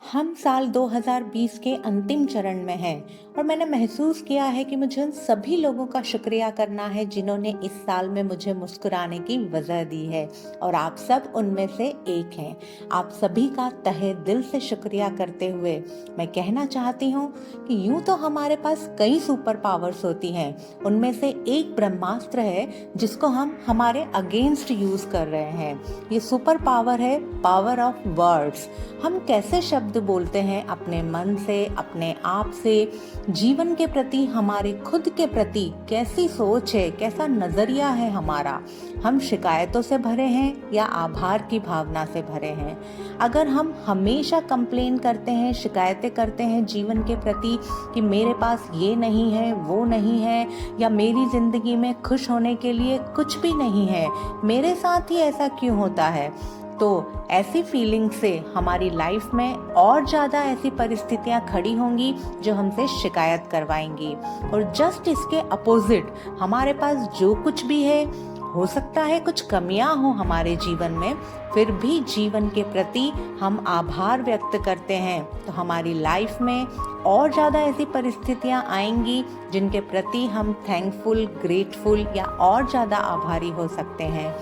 हम साल 2020 के अंतिम चरण में हैं और मैंने महसूस किया है कि मुझे उन सभी लोगों का शुक्रिया करना है जिन्होंने इस साल में मुझे मुस्कुराने की वजह दी है। और आप सब उनमें से एक हैं। आप सभी का तहे दिल से शुक्रिया करते हुए मैं कहना चाहती हूँ कि यूं तो हमारे पास कई सुपर पावर्स होती हैं, उनमें से एक ब्रह्मास्त्र है जिसको हम हमारे अगेंस्ट यूज कर रहे हैं। ये सुपर पावर है पावर ऑफ वर्ड्स। हम कैसे शब्द बोलते हैं अपने मन से, अपने आप से, जीवन के प्रति, हमारे खुद के प्रति कैसी सोच है, कैसा नजरिया है हमारा। हम शिकायतों से भरे हैं या आभार की भावना से भरे हैं। अगर हम हमेशा कंप्लेन करते हैं, शिकायतें करते हैं जीवन के प्रति कि मेरे पास ये नहीं है, वो नहीं है, या मेरी जिंदगी में खुश होने के लिए कुछ भी नहीं है, मेरे साथ ही ऐसा क्यों होता है, तो ऐसी फीलिंग से हमारी लाइफ में और ज़्यादा ऐसी परिस्थितियां खड़ी होंगी जो हमसे शिकायत करवाएंगी। और जस्ट इसके अपोजिट हमारे पास जो कुछ भी है, हो सकता है कुछ कमियां हो हमारे जीवन में, फिर भी जीवन के प्रति हम आभार व्यक्त करते हैं, तो हमारी लाइफ में और ज़्यादा ऐसी परिस्थितियां आएंगी जिनके प्रति हम थैंकफुल, ग्रेटफुल या और ज़्यादा आभारी हो सकते हैं।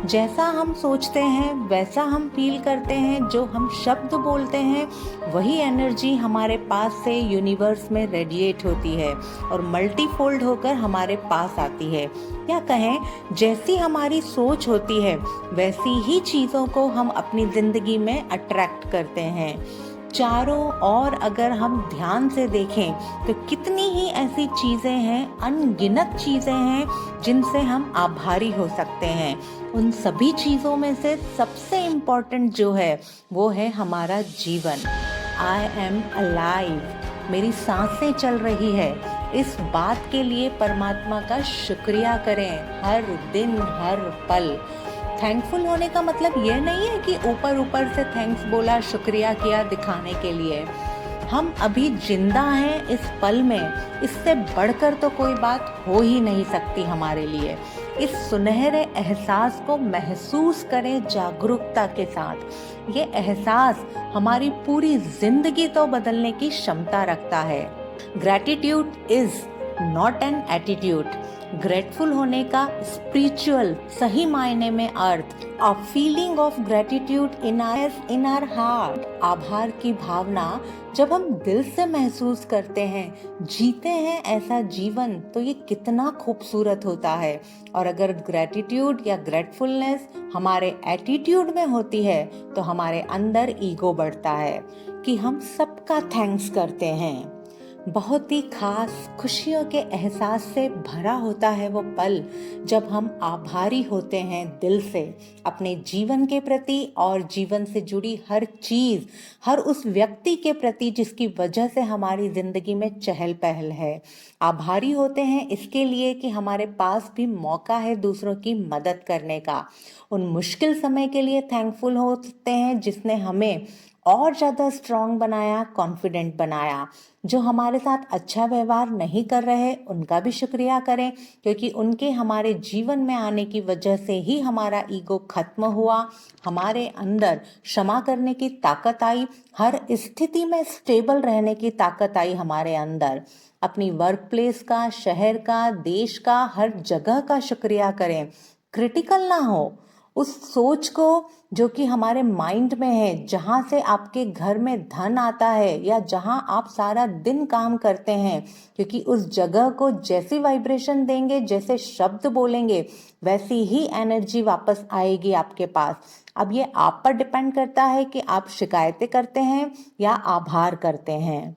जैसा हम सोचते हैं वैसा हम फील करते हैं। जो हम शब्द बोलते हैं वही एनर्जी हमारे पास से यूनिवर्स में रेडिएट होती है और मल्टीफोल्ड होकर हमारे पास आती है। या कहें जैसी हमारी सोच होती है वैसी ही चीज़ों को हम अपनी ज़िंदगी में अट्रैक्ट करते हैं। चारों ओर अगर हम ध्यान से देखें तो कितनी ही ऐसी चीज़ें हैं, अनगिनत चीज़ें हैं जिनसे हम आभारी हो सकते हैं। उन सभी चीज़ों में से सबसे इम्पोर्टेंट जो है वो है हमारा जीवन। आई एम अलाइव, मेरी सांसें चल रही है। इस बात के लिए परमात्मा का शुक्रिया करें हर दिन, हर पल। थैंकफुल होने का मतलब ये नहीं है कि ऊपर ऊपर से थैंक्स बोला, शुक्रिया किया दिखाने के लिए। हम अभी जिंदा हैं इस पल में, इससे बढ़कर तो कोई बात हो ही नहीं सकती हमारे लिए। इस सुनहरे एहसास को महसूस करें जागरूकता के साथ। ये एहसास हमारी पूरी जिंदगी तो बदलने की क्षमता रखता है। Gratitude is not an attitude. Grateful होने का स्पिरिचुअल सही मायने में अर्थ a feeling of gratitude in our heart. आभार की भावना जब हम दिल से महसूस करते हैं, जीते हैं ऐसा जीवन, तो ये कितना खूबसूरत होता है। और अगर ग्रेटिट्यूड या ग्रेटफुलनेस हमारे एटीट्यूड में होती है तो हमारे अंदर ईगो बढ़ता है कि हम सबका थैंक्स करते हैं। बहुत ही खास खुशियों के एहसास से भरा होता है वो पल जब हम आभारी होते हैं दिल से अपने जीवन के प्रति और जीवन से जुड़ी हर चीज, हर उस व्यक्ति के प्रति जिसकी वजह से हमारी जिंदगी में चहल पहल है। आभारी होते हैं इसके लिए कि हमारे पास भी मौका है दूसरों की मदद करने का। उन मुश्किल समय के लिए थैंकफुल होते हैं जिसने हमें और ज़्यादा स्ट्रांग बनाया, कॉन्फिडेंट बनाया। जो हमारे साथ अच्छा व्यवहार नहीं कर रहे उनका भी शुक्रिया करें, क्योंकि उनके हमारे जीवन में आने की वजह से ही हमारा ईगो खत्म हुआ, हमारे अंदर क्षमा करने की ताकत आई, हर स्थिति में स्टेबल रहने की ताकत आई हमारे अंदर। अपनी वर्क प्लेस का, शहर का, देश का, हर जगह का शुक्रिया करें। क्रिटिकल ना हो उस सोच को जो कि हमारे माइंड में है, जहाँ से आपके घर में धन आता है या जहाँ आप सारा दिन काम करते हैं, क्योंकि उस जगह को जैसी वाइब्रेशन देंगे, जैसे शब्द बोलेंगे, वैसी ही एनर्जी वापस आएगी आपके पास। अब ये आप पर डिपेंड करता है कि आप शिकायतें करते हैं या आभार करते हैं।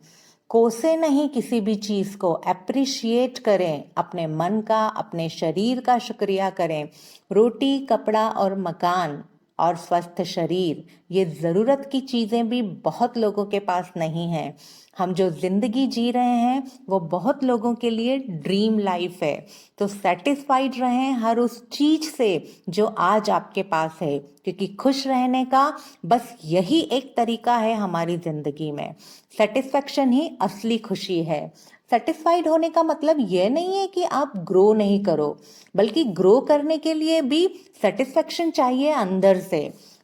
कोसे नहीं किसी भी चीज को, अप्रिशिएट करें। अपने मन का, अपने शरीर का शुक्रिया करें। रोटी, कपड़ा और मकान और स्वस्थ शरीर, ये ज़रूरत की चीज़ें भी बहुत लोगों के पास नहीं हैं। हम जो ज़िंदगी जी रहे हैं वो बहुत लोगों के लिए ड्रीम लाइफ है। तो सेटिस्फाइड रहें हर उस चीज़ से जो आज आपके पास है, क्योंकि खुश रहने का बस यही एक तरीका है हमारी ज़िंदगी में। सेटिस्फेक्शन ही असली खुशी है। सेटिस्फाइड होने का मतलब ये नहीं है कि आप ग्रो नहीं करो, बल्कि ग्रो करने के लिए भी सेटिस्फेक्शन चाहिए अंदर से।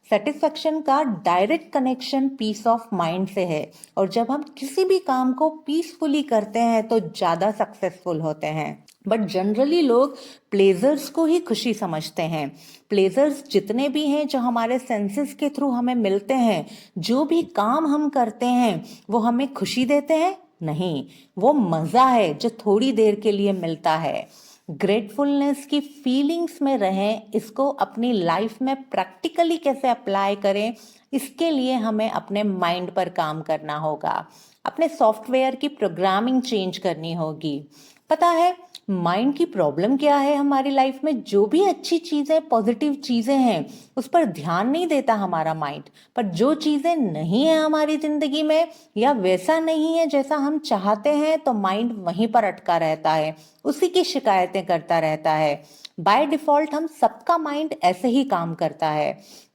सेटिस्फैक्शन का direct connection peace of mind से है, और जब हम किसी भी काम को पीसफुली करते हैं तो ज़्यादा सक्सेसफुल होते हैं। बट जनरली लोग प्लेजर्स को ही खुशी समझते हैं। प्लेजर्स जितने भी हैं जो हमारे सेंसेस के थ्रू हमें मिलते हैं, जो भी काम हम करते हैं वो हमें खुशी देते हैं? नहीं, वो मज़ा है जो थोड़ी देर के लिए मिलता है। ग्रेटफुलनेस की फीलिंग्स में रहें, इसको अपनी लाइफ में प्रैक्टिकली कैसे अप्लाई करें, इसके लिए हमें अपने माइंड पर काम करना होगा। अपने सॉफ्टवेयर की प्रोग्रामिंग चेंज करनी होगी। पता है माइंड की प्रॉब्लम क्या है हमारी लाइफ में? जो भी अच्छी चीज़ें, पॉजिटिव चीज़ें हैं, उस पर ध्यान नहीं देता हमारा माइंड। पर जो चीज़ें नहीं है हमारी ज़िंदगी में या वैसा नहीं है जैसा हम चाहते हैं, तो माइंड वहीं पर अटका रहता है, उसी की शिकायतें करता रहता है। बाय डिफ़ॉल्ट हम सबका माइंड ऐसे ही काम करता है।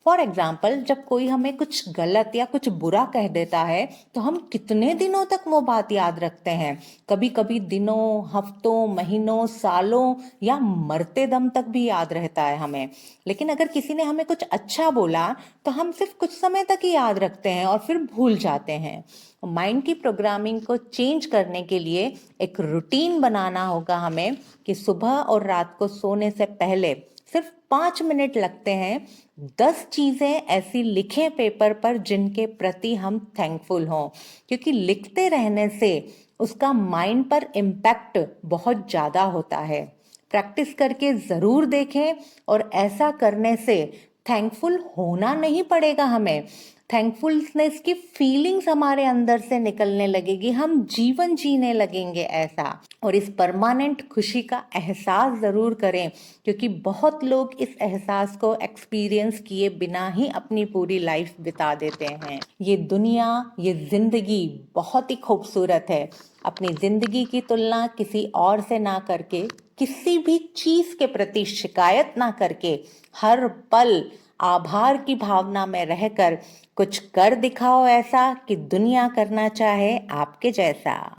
फॉर एग्जाम्पल, जब कोई हमें कुछ गलत या कुछ बुरा कह देता है तो हम कितने दिनों तक वो बात याद रखते हैं। कभी कभी दिनों, हफ्तों, महीनों, सालों या मरते दम तक भी याद रहता है हमें। लेकिन अगर किसी ने हमें कुछ अच्छा बोला तो हम सिर्फ कुछ समय तक ही याद रखते हैं और फिर भूल जाते हैं। माइंड की प्रोग्रामिंग को चेंज करने के लिए एक रूटीन बनाना होगा हमें कि सुबह और रात को सोने से पहले सिर्फ 5 मिनट लगते हैं, 10 चीजें ऐसी लिखें पेपर पर जिनके प्रति हम थैंकफुल हों, क्योंकि लिखते रहने से उसका माइंड पर इम्पैक्ट बहुत ज़्यादा होता है। प्रैक्टिस करके ज़रूर देखें, और ऐसा करने से थैंकफुल होना नहीं पड़ेगा हमें। थैंकफुलनेस की फीलिंग्स हमारे अंदर से निकलने लगेगी, हम जीवन जीने लगेंगे ऐसा। और इस परमानेंट खुशी का एहसास ज़रूर करें, क्योंकि बहुत लोग इस एहसास को एक्सपीरियंस किए बिना ही अपनी पूरी लाइफ बिता देते हैं। ये दुनिया, ये ज़िंदगी बहुत ही खूबसूरत है। अपनी ज़िंदगी की तुलना किसी और से ना करके, किसी भी चीज़ के प्रति शिकायत ना करके, हर पल आभार की भावना में रहकर कुछ कर दिखाओ ऐसा कि दुनिया करना चाहे आपके जैसा।